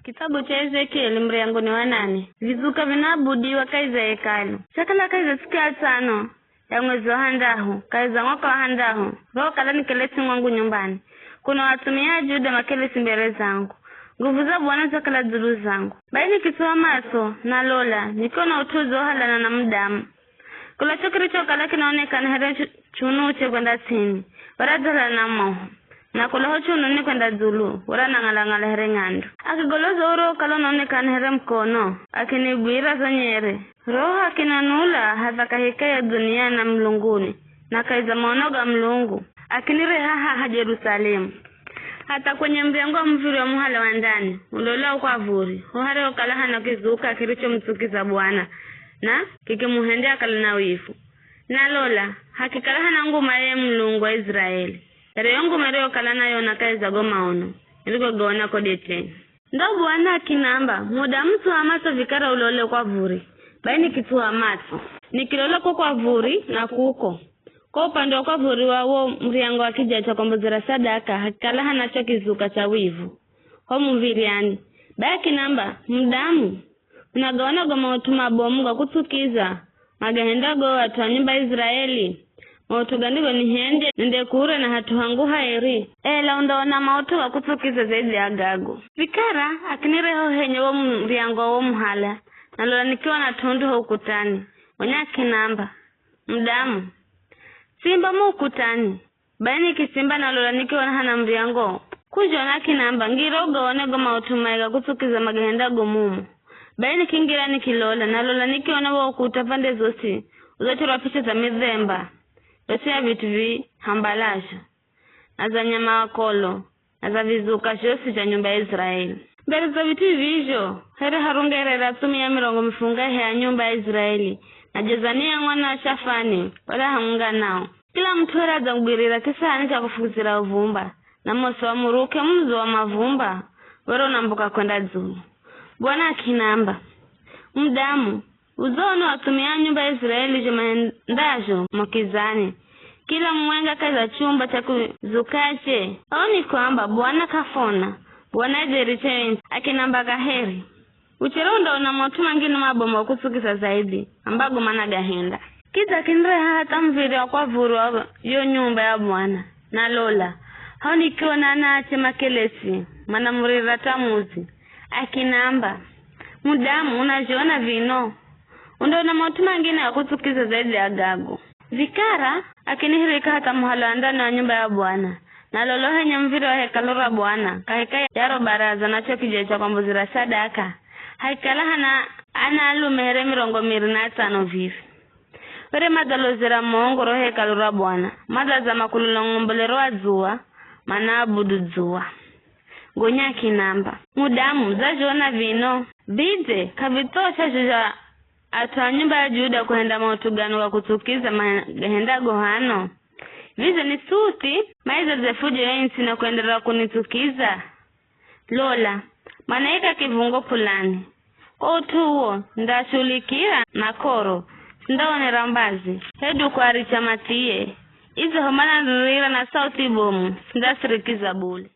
Kitabu cha Ezekieli mriango ni wa 8. Vizuka vinabudiwa kaiza hekalu. Chakala kaiza siku ya 5 ya mwezi wa handahu, kaiza mwaka wa handahu. Roho kalani kelesi mwangu nyumbani. Kuna watumiaji Yuda makelesi mbele zangu. Nguvu za Bwana zakala dhuru zangu. Baini kitoa maso na lola, nikona utuzo halana na mdamu. Kula chokiri chokala kinaonekana here chunuche kwenda chini. Baradala na moho. Na kula hochu nuni kwenda dhulu, wala nangalangala here ngandu. Akigoloza uro kala naonekana here mkono, akinibwira zonyere. Roho akinanula hadhaka hikaya dunia na mlunguni, na kaiza maonoga mlungu. Akinire haha Jerusalemu. Hata kwenye mbiango mviri wa muhala wa ndani, ulola kwa vuri. Uhare wakalaha na kizuka kiricho mtukiza Bwana, na kikimuhendea akala na wifu. Na lola, hakikalaha na nguma ye mlungu wa Israeli. Reyongu mereo kalana yona kaiza goma ono. Iliko gona kodeteni. Ndo Bwana akinamba, muda mtu wa maso vikara ulole kwa vuri. Baini kitu wa maso. Nikilole kwa vuri na kuko. Kwa upande wa kwa vuri wa mriango wa kija cha kombozera sadaka, hakikalaha na cho kizuka cha wivu. Homu mviriani. Baya kinamba, mdamu. Unagawana goma utuma bomu kwa kutukiza. Magahendago watu wa nyumba Israeli. Mautugandigo ni hende, nende kure na hatu hangu haeri. Laundaona mautu wa kutukiza zaidi ya gago. Vikara, akinireho henye wa mriango wa muhala. Nalola nikiwa na tundu ukutani. Wanya kinamba. Mdamu. Simba mu ukutani. Baini kisimba nalola nikiwa na hana mriango. Kujona kinamba. Ngiroga wanego mautumaiga kutukiza magahendago mumu. Baini kingira nikilola. Nalola nikiwa na wa ukuta pande zosi. Uzochora picha za midhemba. Yote ya vitu vi hambalasha. Na za nyama wakolo. Na za vizuka shosi cha nyumba ya Israeli. Mbele za vitu hivyo, here harungere ratumi ya mirongo mifunga ya nyumba ya Israeli. Na jezania mwana shafani, wala hamunga nao. Kila mtu hera za mbirira kisa hanika kufuzira uvumba. Na moso wa muruke mzo wa mavumba. Wero unambuka kwenda zulu. Bwana akinamba. Mdamu, uzono watumia nyumba ya Israeli jumaendajo mokizani. Kila mwenga kaza chumba cha kuzukache. Aoni kwamba Bwana kafona. Bwana jeriche akinamba gaheri. Uchirondo unamotuma ngini mabomo kutukisa zaidi. Ambago mana gahenda. Kiza kinre hata mviri wa kwa vuru wa yo nyumba ya Bwana. Na lola. Haoni kiona naache makelesi. Mana murira tamuzi. Akinamba. Mudamu unajiona vino. Undo unamotuma ngini ya kutukiza zaidi ya gago. Vikara akinihirika hata muhala andani wa nyumba ya Bwana. Na lolohe nyamviri wa hekalura Bwana. Kahika yaro baraza na choki jecha kwa mbuzira sadaka. Haikalaha na ana alume here mirongo miri na 5 vivi. Were madalozira mongo rohe hekalura Bwana. Madaza makululo ngombole roa zuwa. Mana abudu zuwa. Gonya kinamba. Mudamu zajiona vino. Bide kavitosha juja atuwa nyumba ya Juda kuhenda mautugano wa kutukiza mahenda gohano. Vize ni suti, maiza zefujo yensi na kuendelea kunitukiza. Lola, manaika kivungo pulani. Kwa utuo, ndashulikira na koro, sindaone rambazi. Hedu kwa richa matie. Izo homana nrira na sauti bomu, sindasirikiza buli.